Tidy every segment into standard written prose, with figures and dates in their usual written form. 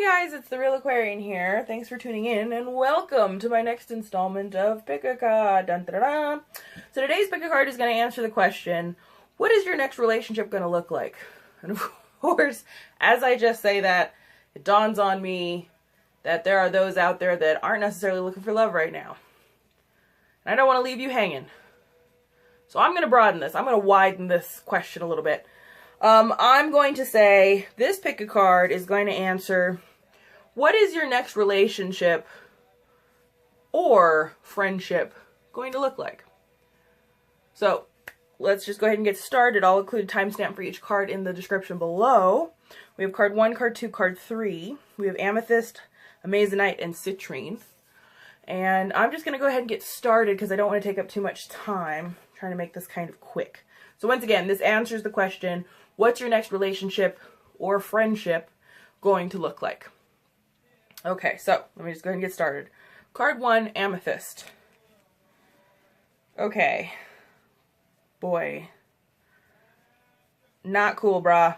guys, it's the Real Aquarian here. Thanks for tuning in and welcome to my next installment of Pick a Card. Dun, dun, dun, dun. So today's Pick a Card is going to answer the question, what is your next relationship going to look like? And of course, as I just say that, it dawns on me that there are those out there that aren't necessarily looking for love right now. And I don't want to leave you hanging. So I'm going to broaden this. I'm going to widen this question a little bit. I'm going to say this pick a card is going to answer, what is your next relationship or friendship going to look like? So let's just go ahead and get started. I'll include a timestamp for each card in the description below. We have card 1, card 2, card 3. We have Amethyst, Amazonite, and Citrine. And I'm just going to go ahead and get started because I don't want to take up too much time. I'm trying to make this kind of quick. So once again, this answers the question, what's your next relationship or friendship going to look like? Okay, so let me just go ahead and get started. Card 1, Amethyst. Okay. Boy. Not cool, brah.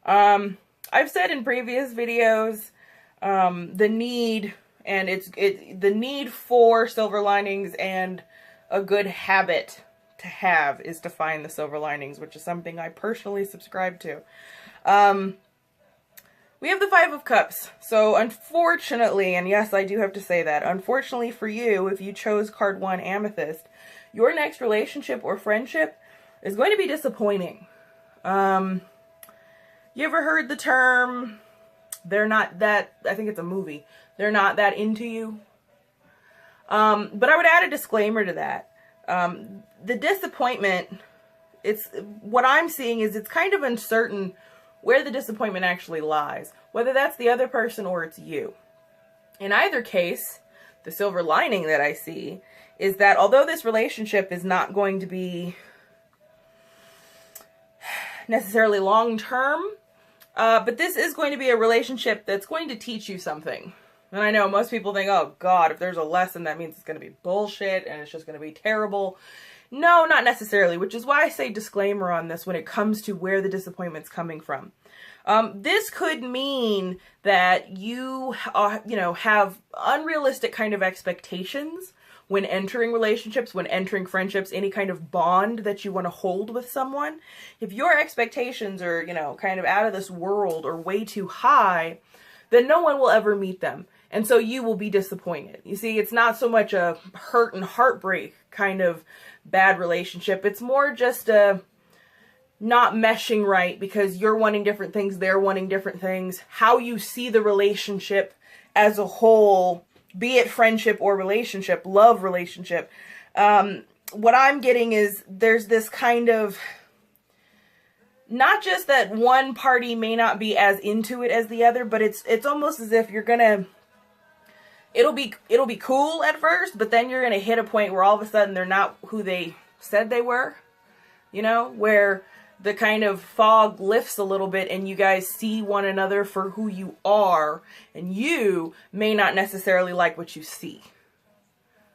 I've said in previous videos, the need for silver linings and a good habit to have is to find the silver linings, which is something I personally subscribe to. We have the 5 of Cups. So unfortunately, and yes, I do have to say that, unfortunately for you, if you chose card 1, Amethyst, your next relationship or friendship is going to be disappointing. You ever heard the term, they're not that, I think it's a movie, they're not that into you? But I would add a disclaimer to that. The disappointment, what I'm seeing is it's kind of uncertain where the disappointment actually lies, whether that's the other person or it's you. In either case, the silver lining that I see is that although this relationship is not going to be necessarily long-term, but this is going to be a relationship that's going to teach you something. And I know most people think, oh God, if there's a lesson, that means it's going to be bullshit and it's just going to be terrible. No, not necessarily, which is why I say disclaimer on this when it comes to where the disappointment's coming from. This could mean that you, have unrealistic kind of expectations when entering relationships, when entering friendships, any kind of bond that you want to hold with someone. If your expectations are, kind of out of this world or way too high, then no one will ever meet them. And so you will be disappointed. You see, it's not so much a hurt and heartbreak kind of bad relationship. It's more just a not meshing right because you're wanting different things, they're wanting different things. How you see the relationship as a whole, be it friendship or relationship, love relationship. What I'm getting is there's this kind of, not just that one party may not be as into it as the other, but it's almost as if you're gonna, it'll be cool at first, but then you're gonna hit a point where all of a sudden they're not who they said they were, where the kind of fog lifts a little bit and you guys see one another for who you are, and you may not necessarily like what you see.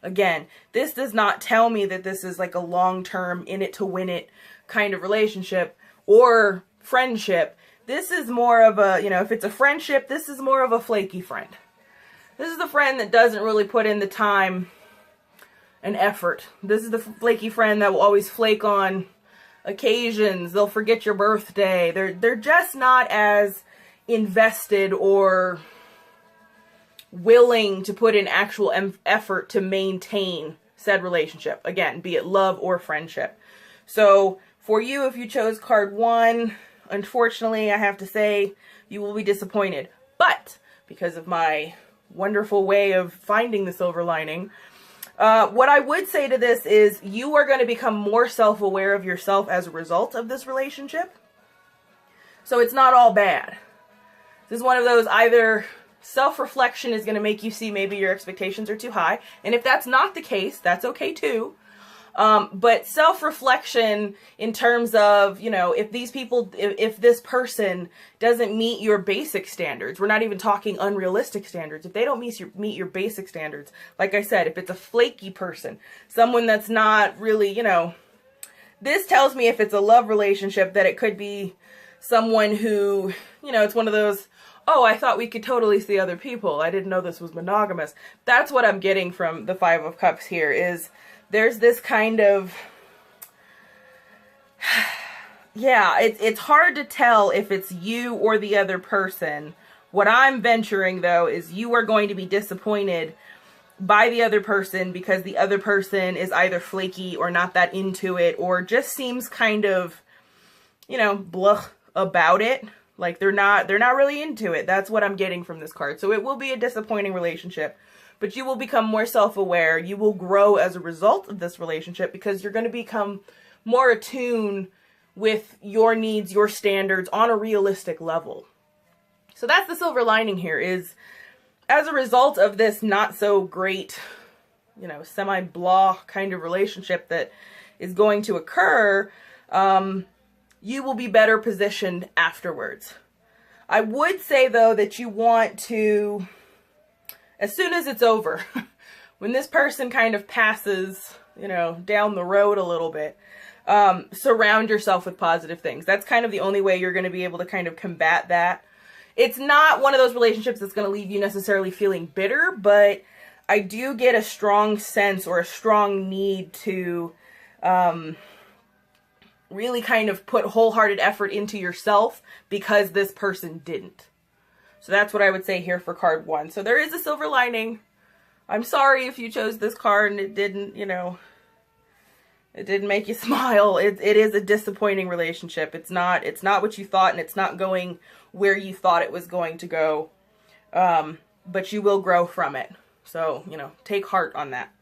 Again, this does not tell me that this is like a long-term in it to win it kind of relationship or friendship. This is more of a, if it's a friendship, this is more of a flaky friend. This is the friend that doesn't really put in the time and effort. This is the flaky friend that will always flake on occasions. They'll forget your birthday. They're just not as invested or willing to put in actual effort to maintain said relationship. Again, be it love or friendship. So for you, if you chose card 1, unfortunately, I have to say you will be disappointed. But because of my wonderful way of finding the silver lining, what I would say to this is you are going to become more self-aware of yourself as a result of this relationship. So it's not all bad. This is one of those, either self-reflection is going to make you see maybe your expectations are too high. And if that's not the case, that's okay too. But self-reflection in terms of, if this person doesn't meet your basic standards, we're not even talking unrealistic standards. If they don't meet your basic standards, like I said, if it's a flaky person, someone that's not really, this tells me if it's a love relationship that it could be someone who, it's one of those, oh, I thought we could totally see other people. I didn't know this was monogamous. That's what I'm getting from the Five of Cups here, is there's this kind of, yeah, it's hard to tell if it's you or the other person. What I'm venturing, though, is you are going to be disappointed by the other person because the other person is either flaky or not that into it, or just seems kind of, you know, blah about it. Like they're not really into it. That's what I'm getting from this card. So it will be a disappointing relationship, but you will become more self-aware. You will grow as a result of this relationship because you're going to become more attuned with your needs, your standards on a realistic level. So that's the silver lining here, is as a result of this not so great, you know, semi-blah kind of relationship that is going to occur, you will be better positioned afterwards. I would say, though, that you want to, as soon as it's over, when this person kind of passes, you know, down the road a little bit, surround yourself with positive things. That's kind of the only way you're going to be able to kind of combat that. It's not one of those relationships that's going to leave you necessarily feeling bitter, but I do get a strong sense or a strong need to really kind of put wholehearted effort into yourself because this person didn't. So that's what I would say here for card 1. So there is a silver lining. I'm sorry if you chose this card and it didn't, you know, it didn't make you smile. It is a disappointing relationship. It's not what you thought, and it's not going where you thought it was going to go. But you will grow from it. So, you know, take heart on that.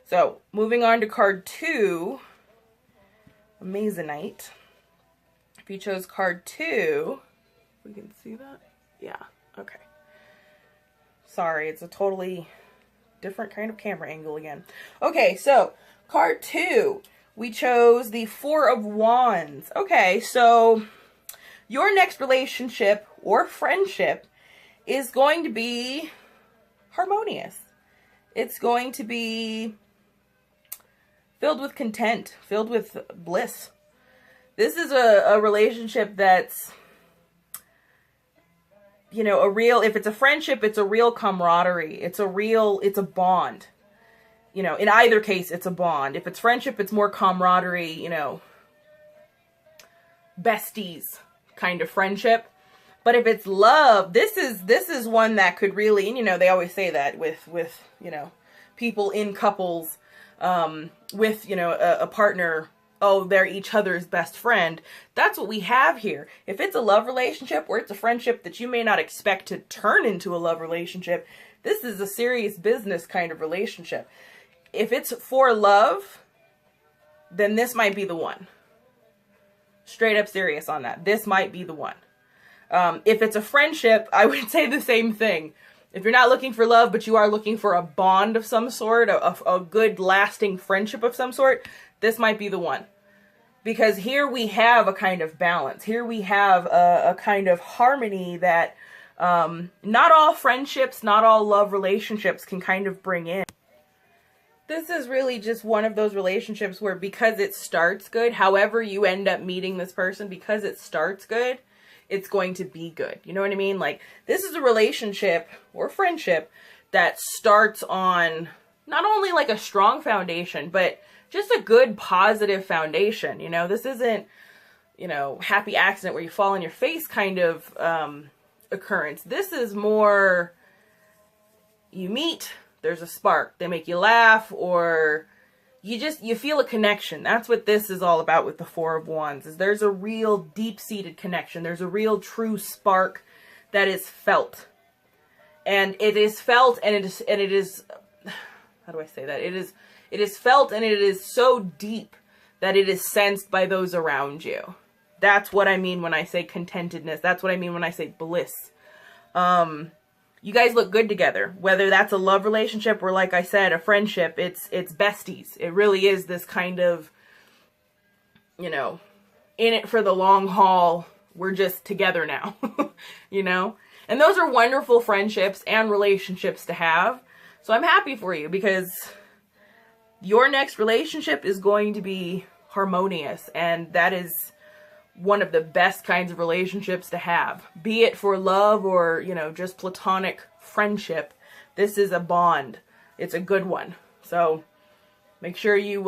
So, moving on to card 2, Amazonite. If you chose card 2, we can see that? Yeah, okay. Sorry, it's a totally different kind of camera angle again. Okay, so card 2, we chose the Four of Wands. Okay, so your next relationship or friendship is going to be harmonious. It's going to be filled with content, filled with bliss. This is a relationship that's, you know, if it's a friendship, it's a real camaraderie. It's a bond. You know, in either case, it's a bond. If it's friendship, it's more camaraderie, you know, besties kind of friendship. But if it's love, this is one that could really, and you know, they always say that with you know, people in couples, with, you know, a partner, oh, they're each other's best friend. That's what we have here. If it's a love relationship or it's a friendship that you may not expect to turn into a love relationship, this is a serious business kind of relationship. If it's for love, then this might be the one. Straight up serious on that. This might be the one. If it's a friendship, I would say the same thing. If you're not looking for love, but you are looking for a bond of some sort, a good lasting friendship of some sort, this might be the one. Because here we have a kind of balance. Here we have a kind of harmony that not all friendships, not all love relationships can kind of bring in. This is really just one of those relationships where, because it starts good, however you end up meeting this person, because it starts good, it's going to be good. You know what I mean? Like, this is a relationship or friendship that starts on not only like a strong foundation, but just a good positive foundation. You know, this isn't, you know, happy accident where you fall on your face kind of occurrence. This is more, you meet, there's a spark, they make you laugh, or you feel a connection. That's what this is all about with the Four of Wands, is there's a real deep-seated connection. There's a real true spark that is felt. And it is felt, and it is how do I say that? It is felt, and it is so deep that it is sensed by those around you. That's what I mean when I say contentedness. That's what I mean when I say bliss. You guys look good together, whether that's a love relationship or, like I said, a friendship. It's besties. It really is this kind of, you know, in it for the long haul. We're just together now, you know? And those are wonderful friendships and relationships to have. So I'm happy for you, because your next relationship is going to be harmonious, and that is one of the best kinds of relationships to have. Be it for love or, you know, just platonic friendship. This is a bond. It's a good one. So make sure you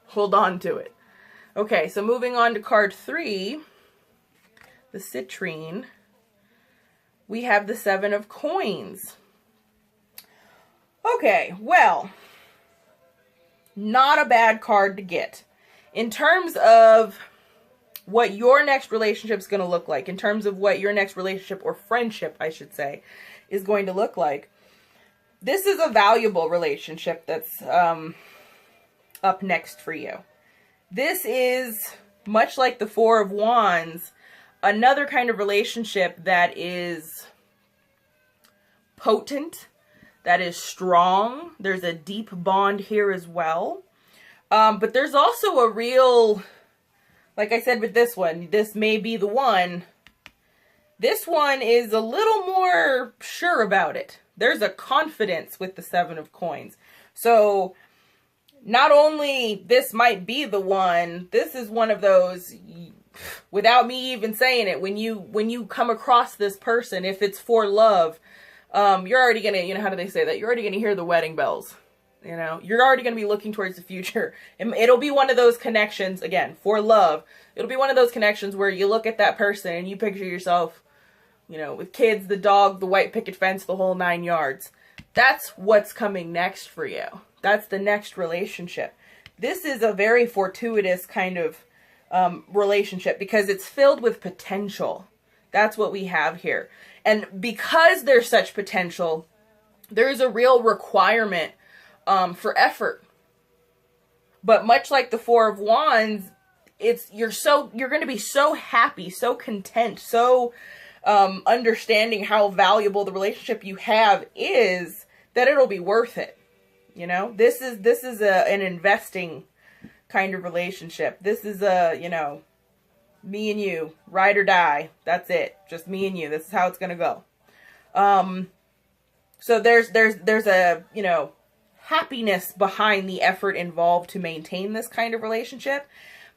hold on to it. Okay, so moving on to card 3, the Citrine, we have the 7 of Coins. Okay, well, not a bad card to get. In terms of what your next relationship is going to look like, in terms of what your next relationship or friendship, I should say, is going to look like, this is a valuable relationship that's up next for you. This is, much like the 4 of Wands, another kind of relationship that is potent, that is strong. There's a deep bond here as well. But there's also a real, like I said with this one, this may be the one. This one is a little more sure about it. There's a confidence with the 7 of Coins. So not only this might be the one, this is one of those, without me even saying it, when you come across this person, if it's for love, you're already gonna, you know, how do they say that? You're already gonna hear the wedding bells. You know, you're already gonna be looking towards the future. It'll be one of those connections, again, for love. It'll be one of those connections where you look at that person and you picture yourself, you know, with kids, the dog, the white picket fence, the whole 9 yards. That's what's coming next for you. That's the next relationship. This is a very fortuitous kind of relationship because it's filled with potential. That's what we have here. And because there's such potential, there's a real requirement for effort. But much like the 4 of Wands, you're going to be so happy, so content, so understanding how valuable the relationship you have is, that it'll be worth it. You know, this is an investing kind of relationship. This is you know, me and you, ride or die. That's it. Just me and you. This is how it's going to go. So there's a, you know, happiness behind the effort involved to maintain this kind of relationship.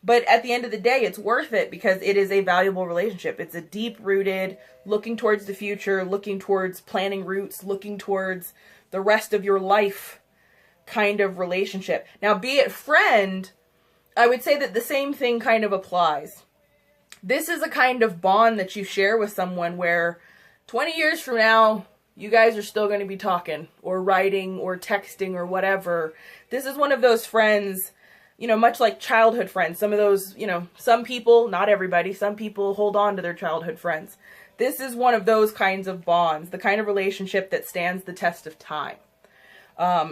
But at the end of the day, it's worth it because it is a valuable relationship. It's a deep-rooted, looking towards the future, looking towards planning roots, looking towards the rest of your life kind of relationship. Now, be it friend, I would say that the same thing kind of applies. This is a kind of bond that you share with someone where 20 years from now, you guys are still going to be talking or writing or texting or whatever. This is one of those friends, you know, much like childhood friends. Some of those, you know, some people, not everybody, some people hold on to their childhood friends. This is one of those kinds of bonds, the kind of relationship that stands the test of time.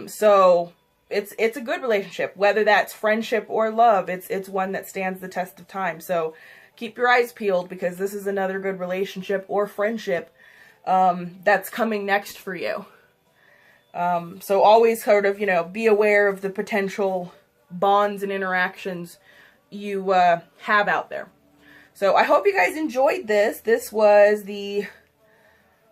So it's a good relationship, whether that's friendship or love. It's one that stands the test of time. So keep your eyes peeled because this is another good relationship or friendship that's coming next for you. So always sort of, you know, be aware of the potential bonds and interactions you have out there. So I hope you guys enjoyed this. This was the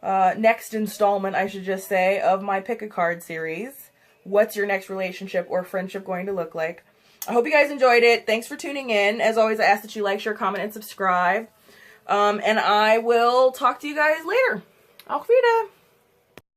next installment, I should just say, of my Pick a Card series. What's your next relationship or friendship going to look like? I hope you guys enjoyed it. Thanks for tuning in. As always, I ask that you like, share, comment, and subscribe. And I will talk to you guys later. Auf Wiedersehen.